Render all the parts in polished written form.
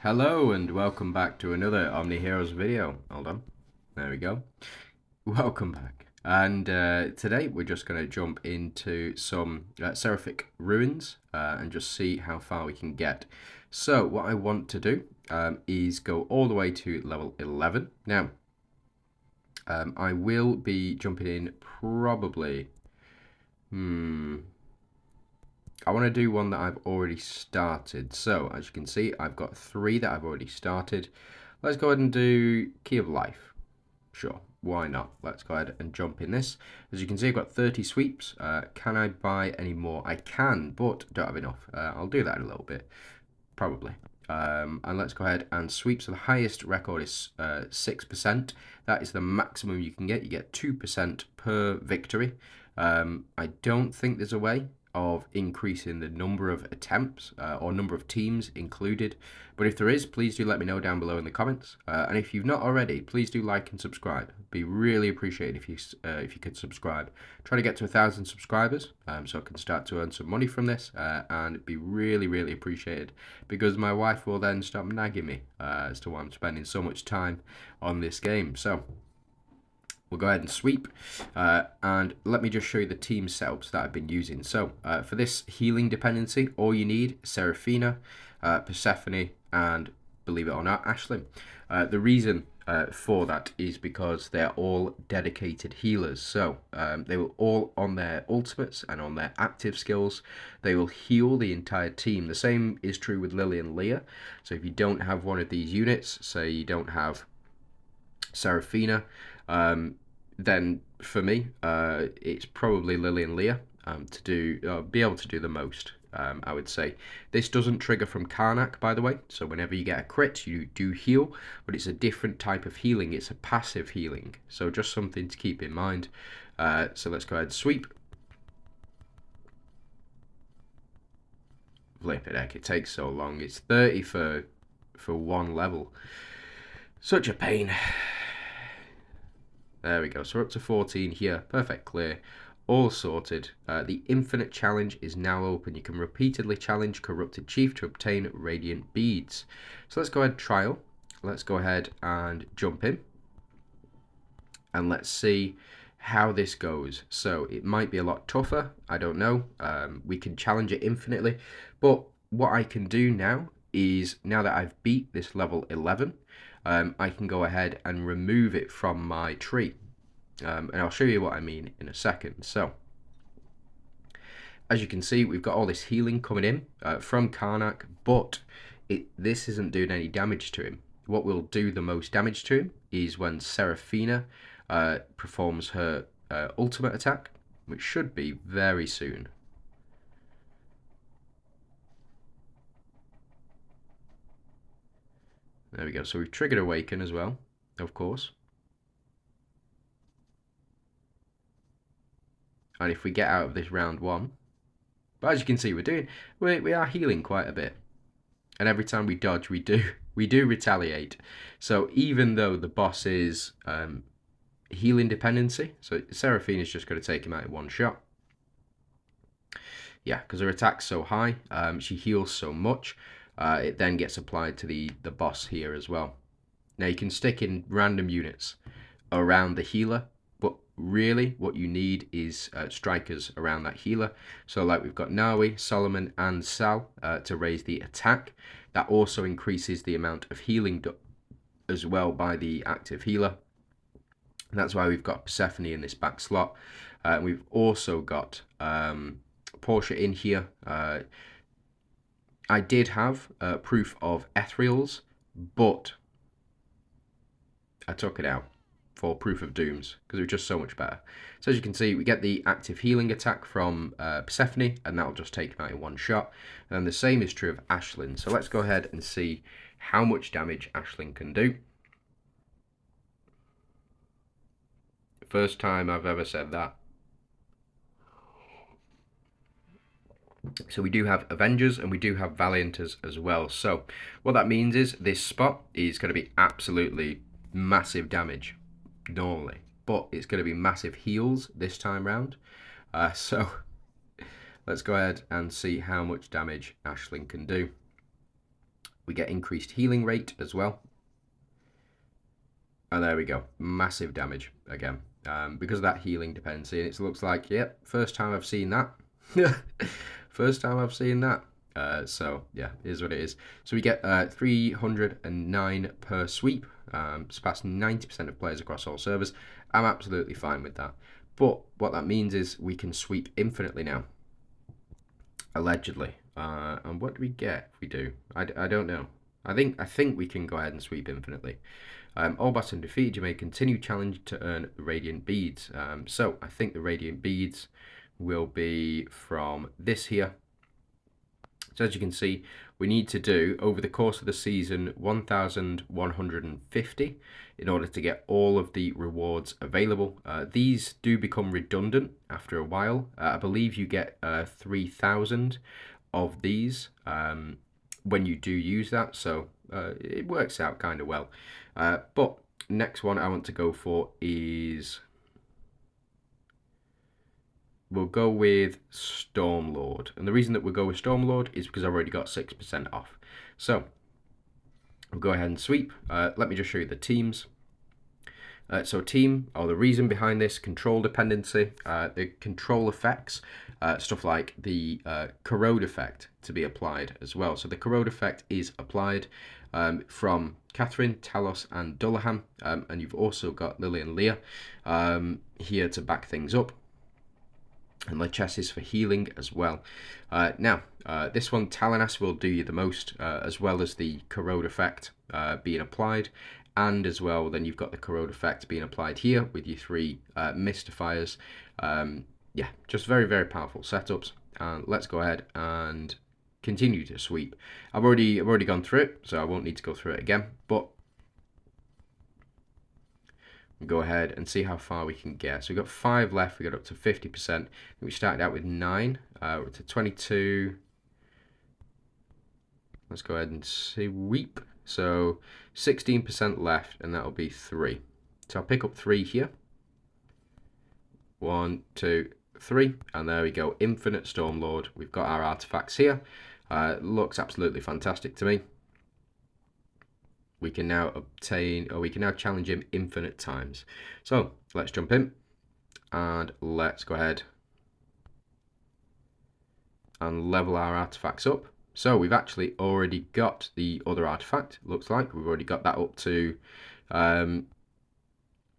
Hello and welcome back to another OMNIHEROES video. Hold on. There we go. Welcome back. And today we're just going to jump into some Seraphic Ruins and just see how far we can get. So what I want to do is go all the way to level 11. Now, I will be jumping in probably... I want to do one that I've already started. So, as you can see, I've got 3 that I've already started. Let's go ahead and do Key of Life. Sure, why not? Let's go ahead and jump in this. As you can see, I've got 30 sweeps. Can I buy any more? I can, but don't have enough. I'll do that in a little bit, probably. And let's go ahead and sweep. So the highest record is 6%. That is the maximum you can get. You get 2% per victory. I don't think there's a way of increasing the number of attempts or number of teams included, but if there is, please do let me know down below in the comments, and if you've not already, please do like and subscribe. It'd be really appreciated if you could subscribe. Try to get to 1,000 subscribers so I can start to earn some money from this, and it'd be really appreciated because my wife will then stop nagging me as to why I'm spending so much time on this game. So we'll go ahead and sweep, and let me just show you the team setups that I've been using. So for this healing dependency, all you need Seraphina, Persephone, and believe it or not, Ashlyn. The reason for that is because they're all dedicated healers. So they will all, on their ultimates and on their active skills, they will heal the entire team. The same is true with Lily and Leah. So if you don't have one of these units, say you don't have Seraphina, then for me, it's probably Lily and Leah to be able to do the most. I would say this doesn't trigger from Karnak, by the way. So whenever you get a crit, you do heal, but it's a different type of healing. It's a passive healing. So just something to keep in mind. So let's go ahead and sweep. Flip it heck, it takes so long. It's 30 for one level. Such a pain. There we go, so we're up to 14 here, perfect clear, all sorted. The infinite challenge is now open. You can repeatedly challenge Corrupted Chief to obtain Radiant Beads. So let's go ahead and trial. Let's go ahead and jump in. And let's see how this goes. So it might be a lot tougher, I don't know. We can challenge it infinitely. But what I can do now is, now that I've beat this level 11, I can go ahead and remove it from my tree. And I'll show you what I mean in a second. So, as you can see, we've got all this healing coming in from Karnak, but this isn't doing any damage to him. What will do the most damage to him is when Seraphina performs her ultimate attack, which should be very soon. There we go. So we've triggered Awaken as well, of course. And if we get out of this round 1, but as you can see, we are healing quite a bit. And every time we dodge, we do retaliate. So even though the boss is healing dependency, so Seraphine is just going to take him out in one shot. Yeah, because her attack's so high, she heals so much. It then gets applied to the boss here as well. Now you can stick in random units around the healer, but really what you need is strikers around that healer. So like we've got Nawi, Solomon and Sal to raise the attack. That also increases the amount of healing as well by the active healer. And that's why we've got Persephone in this back slot. We've also got Portia in here. I did have proof of ethereals, but I took it out for proof of dooms because it was just so much better. So as you can see, we get the active healing attack from Persephone, and that'll just take him out in one shot. And then the same is true of Ashlyn. So let's go ahead and see how much damage Ashlyn can do. First time I've ever said that. So we do have Avengers and we do have Valianters as well. So what that means is this spot is going to be absolutely massive damage normally, but it's going to be massive heals this time round. So let's go ahead and see how much damage Ashlyn can do. We get increased healing rate as well. And there we go, massive damage again. Because of that healing dependency, and it looks like, yep, first time I've seen that. First time I've seen that. So yeah, is what it is. So we get 309 per sweep. Surpass 90% of players across all servers. I'm absolutely fine with that. But what that means is we can sweep infinitely now. Allegedly. And what do we get if we do? I don't know. I think we can go ahead and sweep infinitely. All battles and defeat, you may continue challenge to earn the Radiant Beads. So I think the Radiant Beads will be from this here. So as you can see, we need to do, over the course of the season, 1,150 in order to get all of the rewards available. These do become redundant after a while. I believe you get 3,000 of these when you do use that, so it works out kind of well. But next one I want to go for is, we'll go with Stormlord. And the reason that we'll go with Stormlord is because I've already got 6% off. So we'll go ahead and sweep. Let me just show you the teams. So team, or the reason behind this, control dependency, the control effects, stuff like the corrode effect to be applied as well. So the corrode effect is applied from Catherine, Talos and Dullahan, and you've also got Lily and Leah here to back things up. And Lachesis for healing as well. Now, this one, Talanas will do you the most, as well as the corrode effect being applied. And as well, then you've got the corrode effect being applied here with your 3 mystifiers. Yeah, just very, very powerful setups. Let's go ahead and continue to sweep. I've already gone through it, so I won't need to go through it again. But we'll go ahead and see how far we can get. So we've got 5 left. We got up to 50%. We started out with 9. We're to 22. Let's go ahead and sweep. So 16% left, and that'll be 3. So I'll pick up 3 here. 1, 2, 3, and there we go. Infinite Stormlord. We've got our artifacts here. Looks absolutely fantastic to me. We can now obtain, or we can now challenge him infinite times. So let's jump in, and let's go ahead and level our artifacts up. So we've actually already got the other artifact. Looks like we've already got that up to,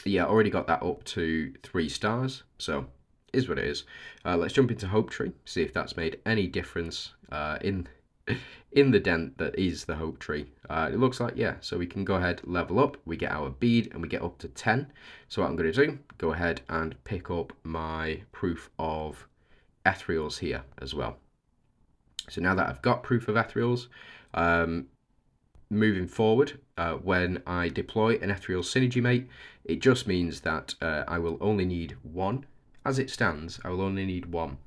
yeah, already got that up to 3 stars. So is what it is. Let's jump into Hope Tree. See if that's made any difference in the dent that is the Hope Tree. It looks like, yeah. So we can go ahead, level up. We get our bead and we get up to 10. So what I'm going to do, go ahead and pick up my proof of ethereals here as well. So now that I've got proof of ethereals, moving forward, when I deploy an ethereal synergy mate, it just means that I will only need 1. As it stands, I will only need 1.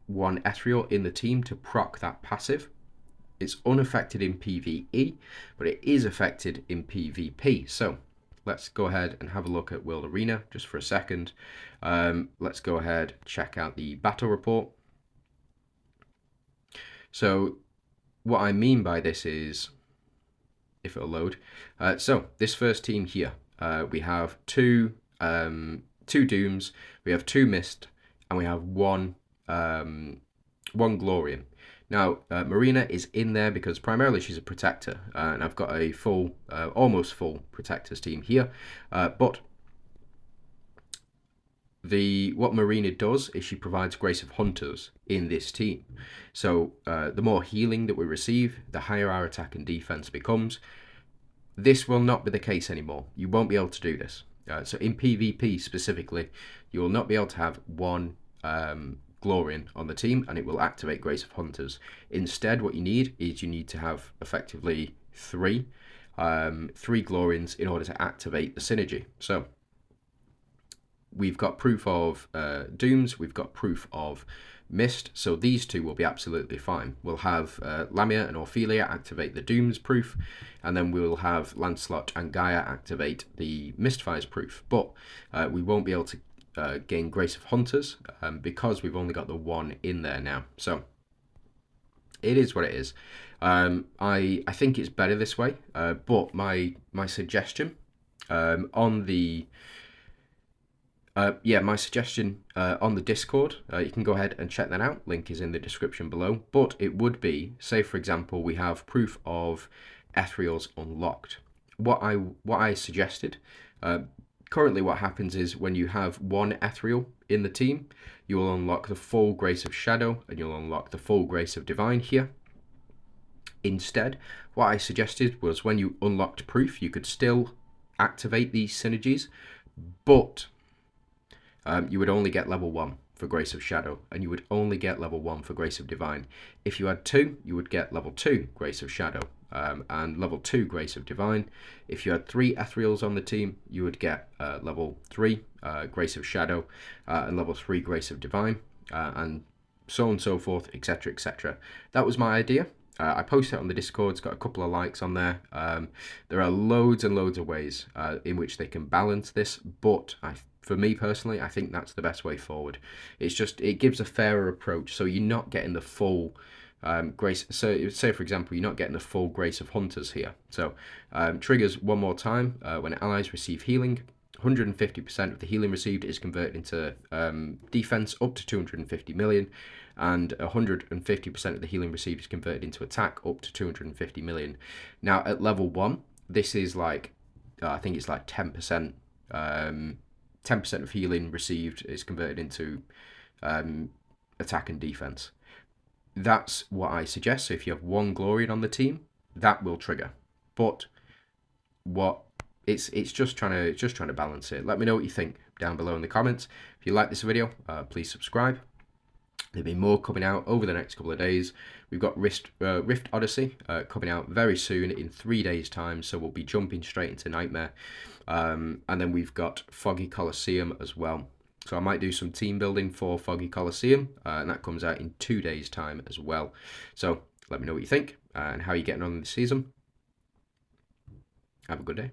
1 ethereal in the team to proc that passive. It's unaffected in PvE, but it is affected in PvP. So let's go ahead and have a look at World Arena just for a second. Let's go ahead, check out the battle report. So what I mean by this is, if it'll load, so this first team here, we have 2 Dooms, we have 2 Mist, and we have 1 Glorian. Now, Marina is in there because primarily she's a protector, and I've got a full, almost full protectors team here, but what Marina does is she provides Grace of Hunters in this team. So the more healing that we receive, the higher our attack and defense becomes. This will not be the case anymore. You won't be able to do this. So in PvP specifically, you will not be able to have 1 Glorian on the team and it will activate Grace of Hunters. Instead, what you need is you need to have effectively 3 Glorians in order to activate the synergy. So we've got proof of Dooms, we've got proof of Mist, so these 2 will be absolutely fine. We'll have Lamia and Ophelia activate the Dooms proof, and then we'll have Lancelot and Gaia activate the Mistfire's proof. But we won't be able to gain Grace of Hunters because we've only got the 1 in there now. So it is what it is. I think it's better this way, but my suggestion on the my suggestion on the Discord, you can go ahead and check that out. Link is in the description below. But it would be, say for example, we have proof of ethereals unlocked. What I suggested, currently what happens is when you have one ethereal in the team, you will unlock the full Grace of Shadow and you'll unlock the full Grace of Divine here. Instead, what I suggested was when you unlocked proof, you could still activate these synergies, but you would only get level 1 for Grace of Shadow, and you would only get level 1 for Grace of Divine. If you had 2, you would get level 2 Grace of Shadow, and level 2 Grace of Divine. If you had 3 Ethereals on the team, you would get level 3 Grace of Shadow, and level 3 Grace of Divine, and so on and so forth, etc, etc. That was my idea. I posted it on the Discord. It's got a couple of likes on there. There are loads and loads of ways in which they can balance this, but for me personally, I think that's the best way forward. It's just, it gives a fairer approach, so you're not getting the full Grace. So say for example, you're not getting the full Grace of Hunters here. So triggers one more time when allies receive healing. 150% of the healing received is converted into defense up to 250 million, and 150% of the healing received is converted into attack up to 250 million. Now at level 1, this is like, I think it's like 10%. 10% of healing received is converted into attack and defense. That's what I suggest. So if you have one Glorian on the team, that will trigger. But what it's just trying to balance it. Let me know what you think down below in the comments. If you like this video, please subscribe. There'll be more coming out over the next couple of days. We've got Rift Odyssey coming out very soon in 3 days' time, so we'll be jumping straight into Nightmare. And then we've got Foggy Coliseum as well. So I might do some team building for Foggy Coliseum, and that comes out in 2 days' time as well. So let me know what you think and how you're getting on this season. Have a good day.